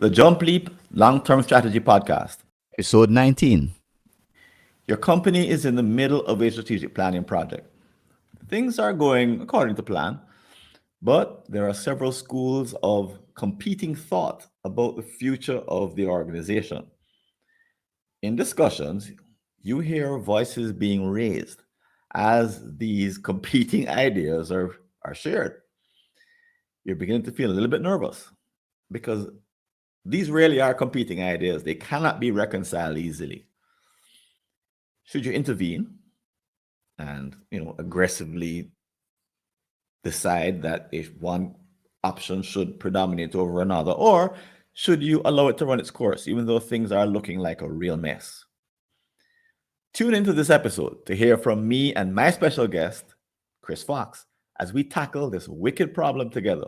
The JumpLeap Long-Term Strategy Podcast. Episode 19. Your company is in the middle of a strategic planning project. Things are going according to plan, but there are several schools of competing thought about the future of the organization. In discussions, you hear voices being raised as these competing ideas are shared. You're beginning to feel a little bit nervous because these really are competing ideas. They cannot be reconciled easily. Should you intervene and aggressively decide that if one option should predominate over another, or should you allow it to run its course, even though things are looking like a real mess? Tune into this episode to hear from me and my special guest, Chris Fox, as we tackle this wicked problem together.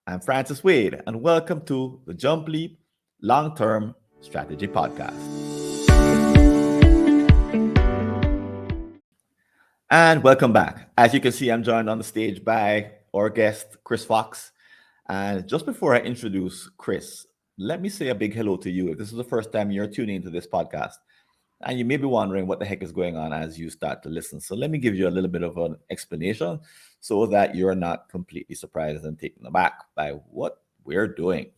I'm Francis Wade, and welcome to the JumpLeap Long-Term Strategy Podcast. And welcome back. As you can see, I'm joined on the stage by our guest, Chris Fox. And just before I introduce Chris, let me say a big hello to you. If this is the first time you're tuning into this podcast, and you may be wondering what the heck is going on as you start to listen. So let me give you a little bit of an explanation so that you're not completely surprised and taken aback by what we're doing.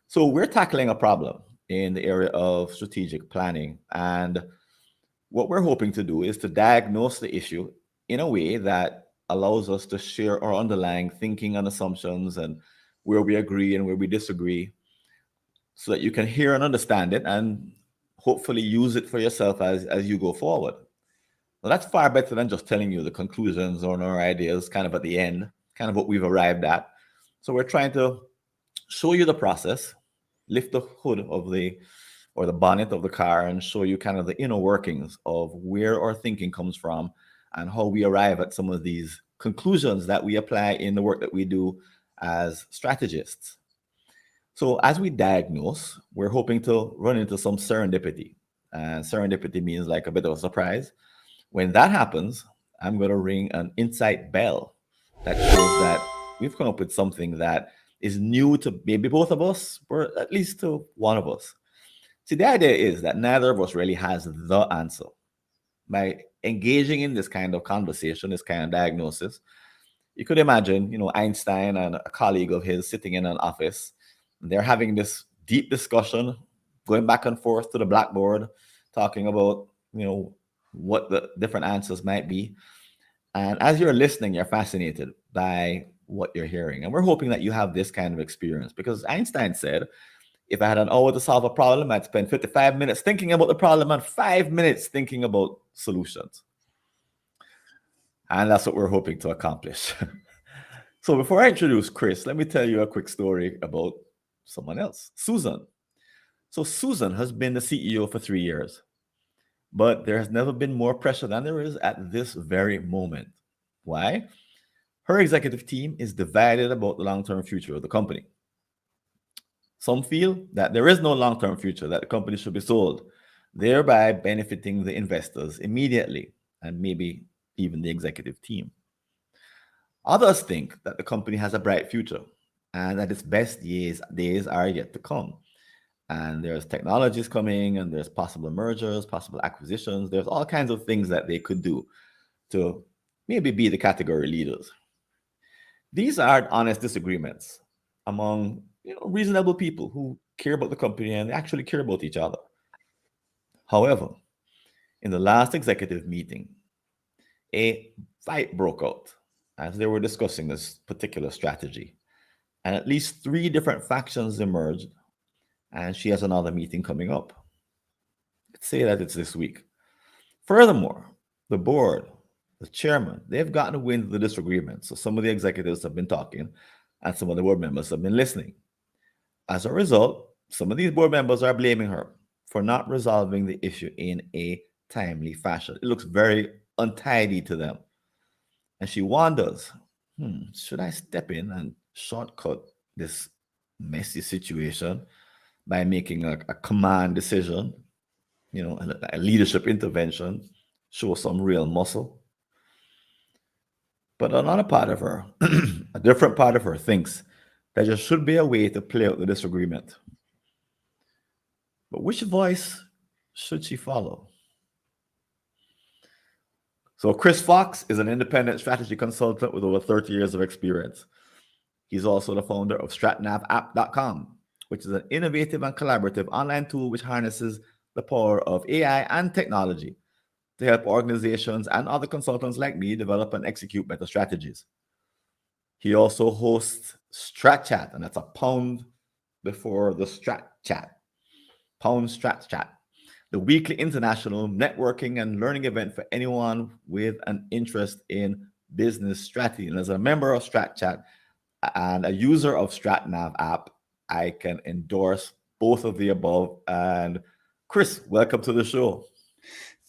So we're tackling a problem in the area of strategic planning. And what we're hoping to do is to diagnose the issue in a way that allows us to share our underlying thinking and assumptions and where we agree and where we disagree so that you can hear and understand it and hopefully use it for yourself as you go forward. Well, that's far better than just telling you the conclusions or our ideas kind of at the end, kind of what we've arrived at. So we're trying to show you the process, lift the hood of the bonnet of the car and show you kind of the inner workings of where our thinking comes from and how we arrive at some of these conclusions that we apply in the work that we do as strategists. So as we diagnose, we're hoping to run into some serendipity. And serendipity means like a bit of a surprise. When that happens, I'm going to ring an insight bell that shows that we've come up with something that is new to maybe both of us, or at least to one of us. See, the idea is that neither of us really has the answer. By engaging in this kind of conversation, this kind of diagnosis, you could imagine, Einstein and a colleague of his sitting in an office. They're having this deep discussion, going back and forth to the blackboard, talking about, what the different answers might be. And as you're listening, you're fascinated by what you're hearing. And we're hoping that you have this kind of experience because Einstein said, if I had an hour to solve a problem, I'd spend 55 minutes thinking about the problem and 5 minutes thinking about solutions. And that's what we're hoping to accomplish. So before I introduce Chris, let me tell you a quick story about someone else, Susan. So Susan has been the CEO for 3 years, but there has never been more pressure than there is at this very moment. Why? Her executive team is divided about the long-term future of the company. Some feel that there is no long-term future, that the company should be sold, thereby benefiting the investors immediately and maybe even the executive team. Others think that the company has a bright future and that its best days are yet to come. And there's technologies coming and there's possible mergers, possible acquisitions. There's all kinds of things that they could do to maybe be the category leaders. These are honest disagreements among reasonable people who care about the company and actually care about each other. However, in the last executive meeting, a fight broke out as they were discussing this particular strategy. And at least 3 different factions emerged, and she has another meeting coming up. Let's say that it's this week. Furthermore, the board, the chairman, they've gotten wind of the disagreement. So some of the executives have been talking, and some of the board members have been listening. As a result, some of these board members are blaming her for not resolving the issue in a timely fashion. It looks very untidy to them. And she wonders, should I step in and shortcut this messy situation by making a command decision, a leadership intervention, show some real muscle? But another part of her, a different part of her thinks that there should be a way to play out the disagreement. But which voice should she follow? So Chris Fox is an independent strategy consultant with over 30 years of experience. He's also the founder of stratnavapp.com, which is an innovative and collaborative online tool which harnesses the power of AI and technology to help organizations and other consultants like me develop and execute better strategies. He also hosts Strat Chat, and that's a pound before the Strat Chat. Pound Strat Chat, the weekly international networking and learning event for anyone with an interest in business strategy. And as a member of Strat Chat and a user of StratNav app, I can endorse both of the above. And Chris, welcome to the show.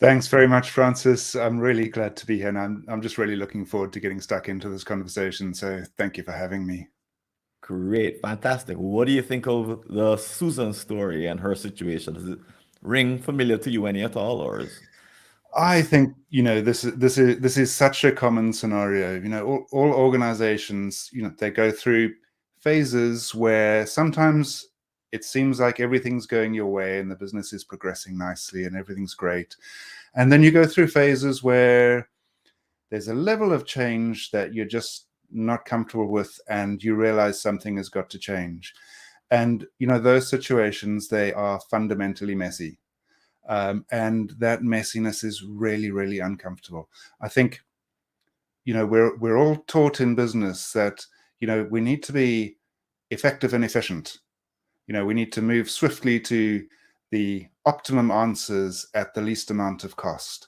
Thanks very much, Francis. I'm really glad to be here, and I'm just really looking forward to getting stuck into this conversation. So thank you for having me. Great, fantastic. What do you think of the Susan story and her situation? Does it ring familiar to you any at all, or is... I think this is such a common scenario. All organizations, they go through phases where sometimes it seems like everything's going your way and the business is progressing nicely and everything's great, and then you go through phases where there's a level of change that you're just not comfortable with, and you realize something has got to change. And those situations, they are fundamentally messy. And that messiness is really, really uncomfortable. I think, we're all taught in business that, we need to be effective and efficient. We need to move swiftly to the optimum answers at the least amount of cost.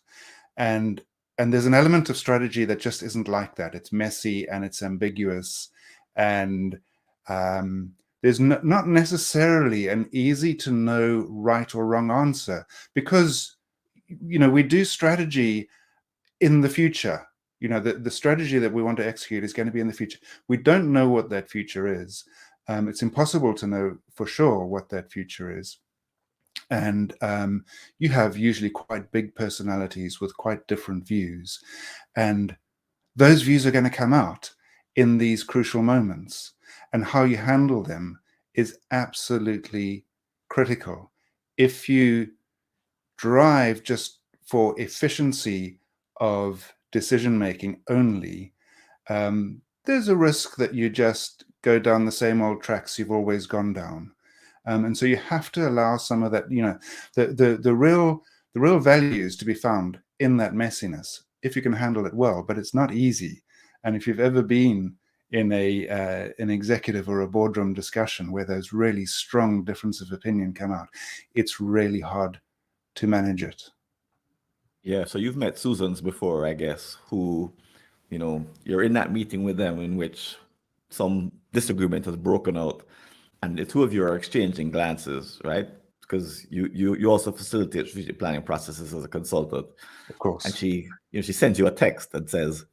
And there's an element of strategy that just isn't like that. It's messy and it's ambiguous. And there's not necessarily an easy to know right or wrong answer, because we do strategy in the future. The strategy that we want to execute is going to be in the future. We don't know what that future is. It's impossible to know for sure what that future is. And you have usually quite big personalities with quite different views, and those views are going to come out in these crucial moments, and how you handle them is absolutely critical. If you drive just for efficiency of decision making only, there's a risk that you just go down the same old tracks you've always gone down. And so you have to allow some of that, the real values to be found in that messiness, if you can handle it well. But it's not easy. And if you've ever been in an executive or a boardroom discussion where those really strong differences of opinion come out, it's really hard to manage it. Yeah, so you've met Susans before, I guess, who, you're in that meeting with them in which some disagreement has broken out, and the two of you are exchanging glances, right? Because you also facilitate strategic planning processes as a consultant. Of course. And she sends you a text that says,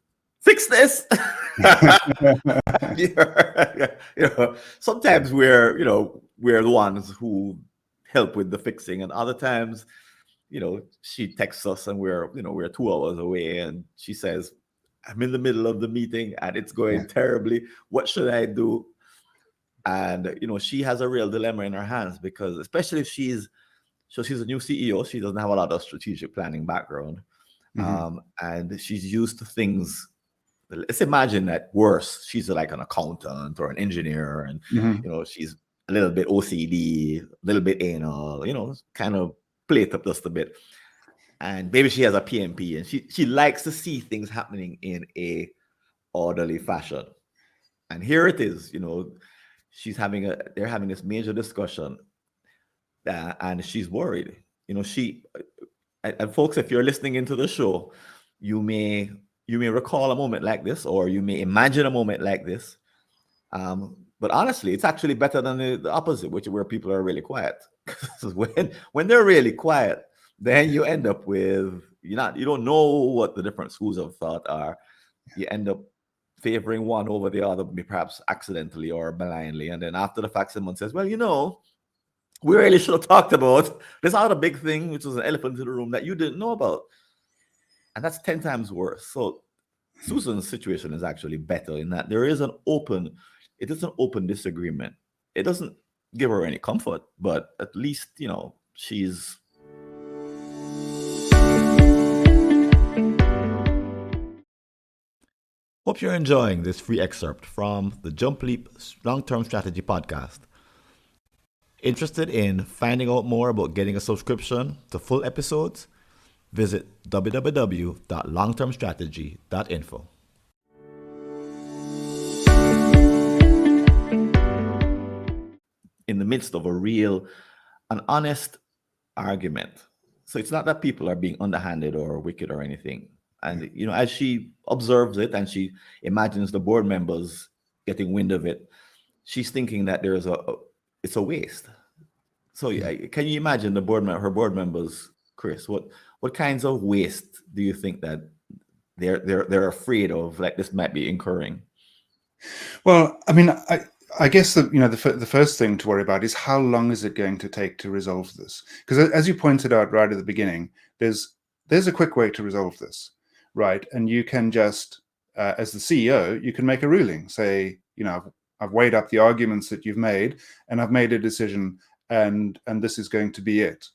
"Fix this." Sometimes we're the ones who help with the fixing, and other times, she texts us and we're 2 hours away, and she says, "I'm in the middle of the meeting and it's going terribly. What should I do?" And she has a real dilemma in her hands, because especially if she's a new CEO, she doesn't have a lot of strategic planning background. And she's used to things. Let's imagine that worse, she's like an accountant or an engineer, and she's a little bit OCD, a little bit anal, kind of plate up just a bit. And maybe she has a PMP, and she likes to see things happening in a orderly fashion. And here it is, they're having this major discussion, and she's worried. And folks, if you're listening into the show, you may recall a moment like this, or you may imagine a moment like this. But honestly, it's actually better than the opposite, where people are really quiet. when they're really quiet, then you end up with you don't know what the different schools of thought are. You end up favoring one over the other, perhaps accidentally or blindly. And then after the fact, someone says, "Well, we really should have talked about this other big thing, which was an elephant in the room that you didn't know about." And that's 10 times worse. So Susan's situation is actually better in that it is an open disagreement. It doesn't give her any comfort, but at least, She's Hope you're enjoying this free excerpt from the JumpLeap Long-Term Strategy podcast. Interested in finding out more about getting a subscription to full episodes? Visit www.longtermstrategy.info. In the midst of a real, an honest argument. So it's not that people are being underhanded or wicked or anything. And as she observes it and she imagines the board members getting wind of it, she's thinking that it's a waste. So can you imagine her board members, Chris? What kinds of waste do you think that they're afraid of, like this might be incurring? Well, I mean, I guess that the first thing to worry about is how long is it going to take to resolve this? Because as you pointed out right at the beginning, there's a quick way to resolve this, right? And you can just, as the CEO, you can make a ruling, say, I've weighed up the arguments that you've made, and I've made a decision, and this is going to be it.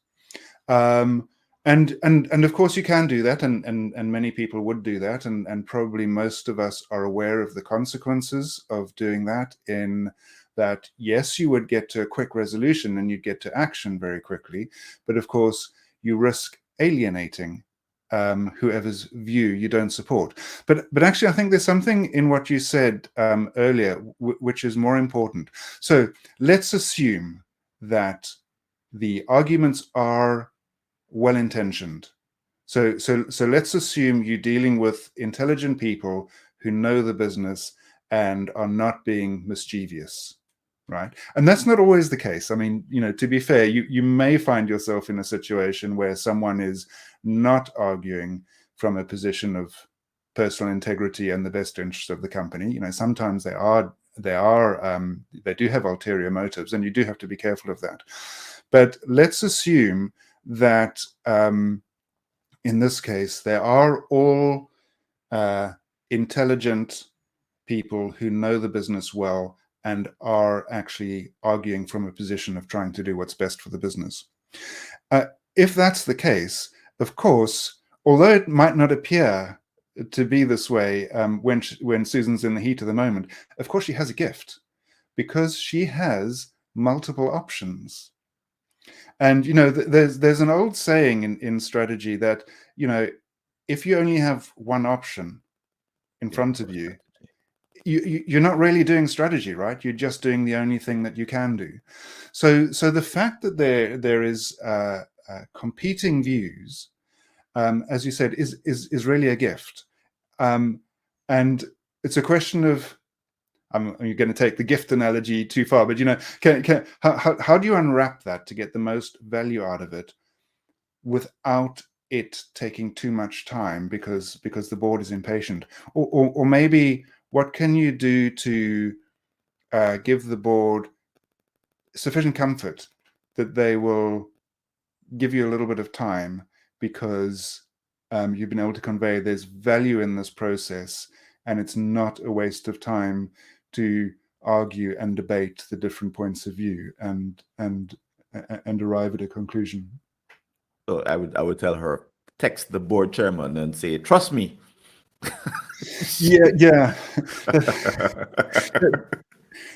And of course you can do that, and many people would do that, and probably most of us are aware of the consequences of doing that, in that, yes, you would get to a quick resolution and you'd get to action very quickly, but of course you risk alienating whoever's view you don't support. But actually, I think there's something in what you said earlier which is more important. So let's assume that the arguments are well-intentioned. So let's assume you're dealing with intelligent people who know the business and are not being mischievous, right? And that's not always the case. I mean, to be fair, you may find yourself in a situation where someone is not arguing from a position of personal integrity and the best interest of the company. Sometimes they do have ulterior motives, and you do have to be careful of that. But let's assume that in this case, they are all intelligent people who know the business well and are actually arguing from a position of trying to do what's best for the business. If that's the case, of course, although it might not appear to be this way when Susan's in the heat of the moment, of course she has a gift, because she has multiple options. And there's an old saying in strategy that if you only have one option in front of you, you're not really doing strategy, right? You're just doing the only thing that you can do. So the fact that there is competing views, as you said, is really a gift, and it's a question of, you're going to take the gift analogy too far, but how do you unwrap that to get the most value out of it without it taking too much time because the board is impatient? Or maybe what can you do to give the board sufficient comfort that they will give you a little bit of time, because you've been able to convey there's value in this process, and it's not a waste of time to argue and debate the different points of view and arrive at a conclusion. So I would tell her, text the board chairman and say, trust me. Yeah.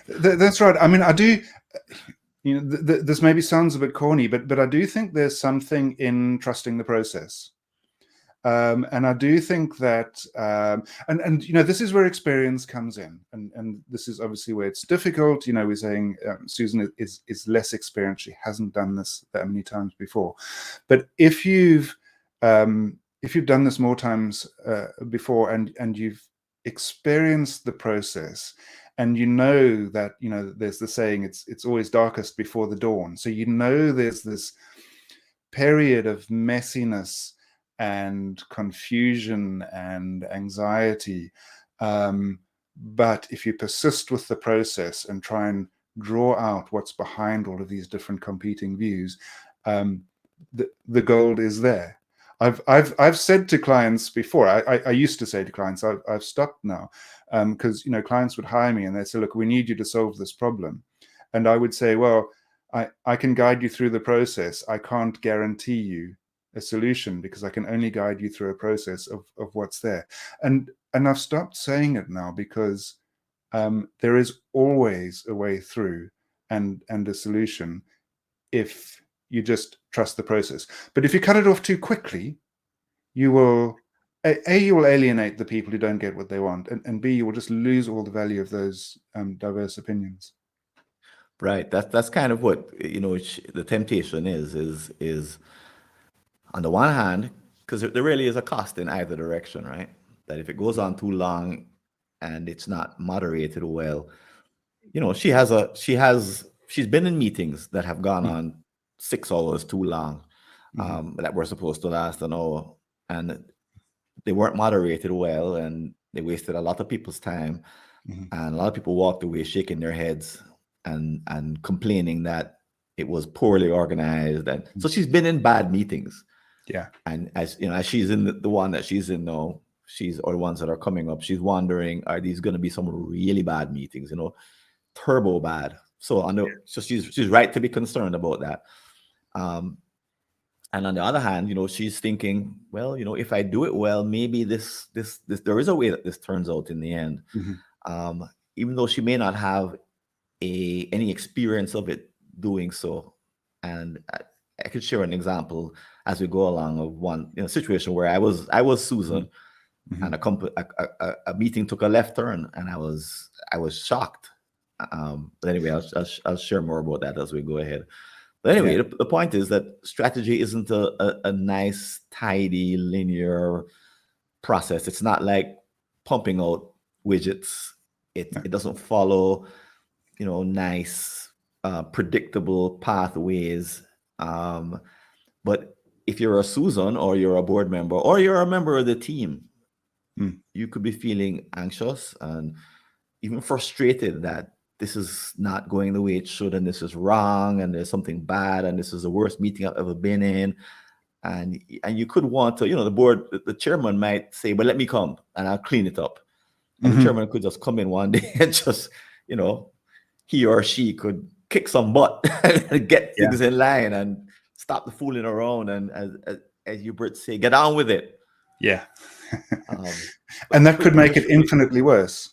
That's right. I mean, I do, this maybe sounds a bit corny, but I do think there's something in trusting the process. And I do think that, and this is where experience comes in, and this is obviously where it's difficult. We're saying Susan is less experienced; she hasn't done this that many times before. But if you've done this more times before, and you've experienced the process, and that there's the saying, it's always darkest before the dawn. So there's this period of messiness and confusion and anxiety. But if you persist with the process and try and draw out what's behind all of these different competing views, the gold is there. I've said to clients before, I used to say to clients, I've stopped now, because clients would hire me and they'd say, look, we need you to solve this problem. And I would say, well, I can guide you through the process. I can't guarantee you a solution because I can only guide you through a process of what's there. And I've stopped saying it now because there is always a way through and a solution if you just trust the process. But if you cut it off too quickly, you will you will alienate the people who don't get what they want, and B, you will just lose all the value of those diverse opinions. Right. That's kind of what the temptation is on the one hand, because there really is a cost in either direction, right? That if it goes on too long and it's not moderated well, she's been in meetings that have gone on 6 hours too long, that were supposed to last an hour, and they weren't moderated well, and they wasted a lot of people's time, and a lot of people walked away shaking their heads and complaining that it was poorly organized, and so she's been in bad meetings. Yeah. And as you know, as she's in the one that she's in now, or the ones that are coming up, she's wondering, are these going to be some really bad meetings? Turbo bad. So she's right to be concerned about that. And on the other hand, she's thinking, well, if I do it well, maybe this there is a way that this turns out in the end. Even though she may not have any experience of it doing so. And I could share an example as we go along of one situation where I was Susan, and a meeting took a left turn, and I was shocked. But anyway, I'll share more about that as we go ahead. But anyway, the point is that strategy isn't a nice, tidy, linear process. It's not like pumping out widgets. It doesn't follow, nice, predictable pathways. But if you're a Susan, or you're a board member, or you're a member of the team, you could be feeling anxious and even frustrated that this is not going the way it should, and this is wrong, and there's something bad, and this is the worst meeting I've ever been in. And you could want to, the board, the chairman might say, well, let me come and I'll clean it up. And the chairman could just come in one day and just, he or she could kick some butt and get things in line and stop the fooling around. And as you Brits say, get on with it. Yeah. And that could make it infinitely worse.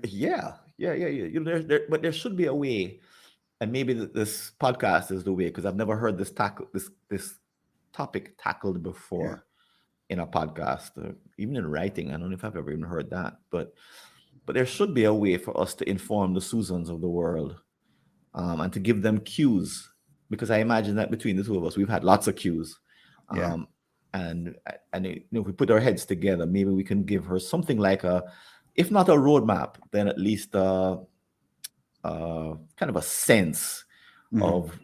Yeah. But there should be a way, and maybe this podcast is the way, because I've never heard this topic tackled before in a podcast, or even in writing. I don't know if I've ever even heard that, but there should be a way for us to inform the Susans of the world, and to give them cues, because I imagine that between the two of us, we've had lots of cues. And if we put our heads together, maybe we can give her something like if not a roadmap, then at least kind of a sense of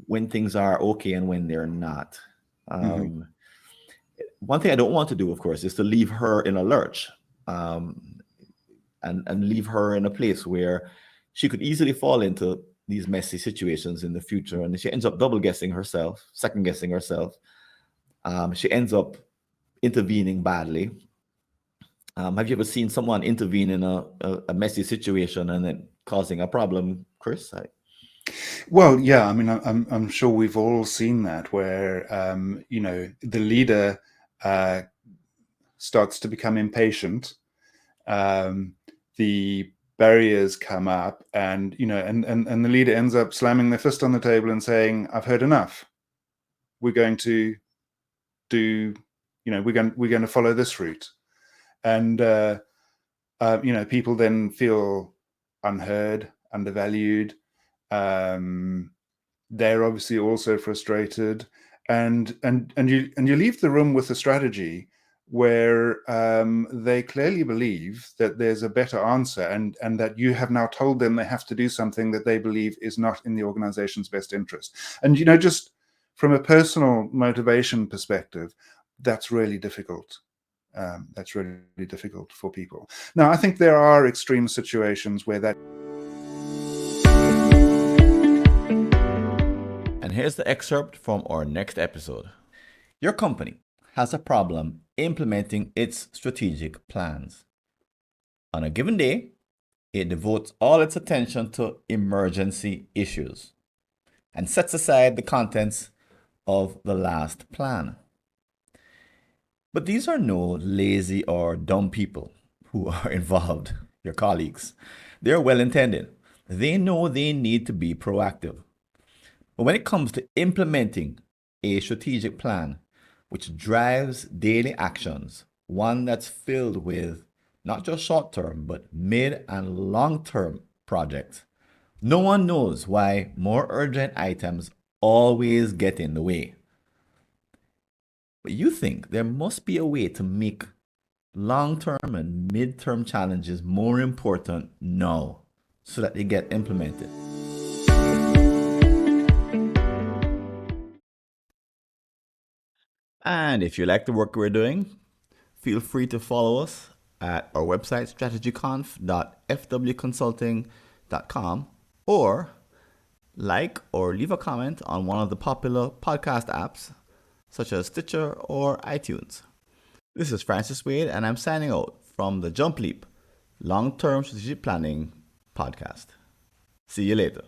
when things are okay and when they're not. One thing I don't want to do, of course, is to leave her in a lurch, and leave her in a place where she could easily fall into these messy situations in the future, and she ends up double guessing herself, second guessing herself. She ends up intervening badly. Have you ever seen someone intervene in a messy situation and then causing a problem, Chris? Well, yeah. I mean, I'm sure we've all seen that, where the leader starts to become impatient. The barriers come up, and and the leader ends up slamming their fist on the table and saying, "I've heard enough. We're going to do, we're going to follow this route." And people then feel unheard, undervalued. They're obviously also frustrated, and you leave the room with a strategy where they clearly believe that there's a better answer, and that you have now told them they have to do something that they believe is not in the organization's best interest. And just from a personal motivation perspective, that's really difficult. That's really difficult for people. Now, I think there are extreme situations where that. And here's the excerpt from our next episode. Your company has a problem implementing its strategic plans. On a given day, it devotes all its attention to emergency issues. and sets aside the contents of the last plan. But these are no lazy or dumb people who are involved, your colleagues. They're well intended. They know they need to be proactive. But when it comes to implementing a strategic plan which drives daily actions, one that's filled with not just short term, but mid and long term projects, no one knows why more urgent items always get in the way. But you think there must be a way to make long term and mid term challenges more important now so that they get implemented. And if you like the work we're doing, feel free to follow us at our website, strategyconf.fwconsulting.com, or like or leave a comment on one of the popular podcast apps, such as Stitcher or iTunes. This is Francis Wade, and I'm signing out from the JumpLeap Long-Term Strategic Planning Podcast. See you later.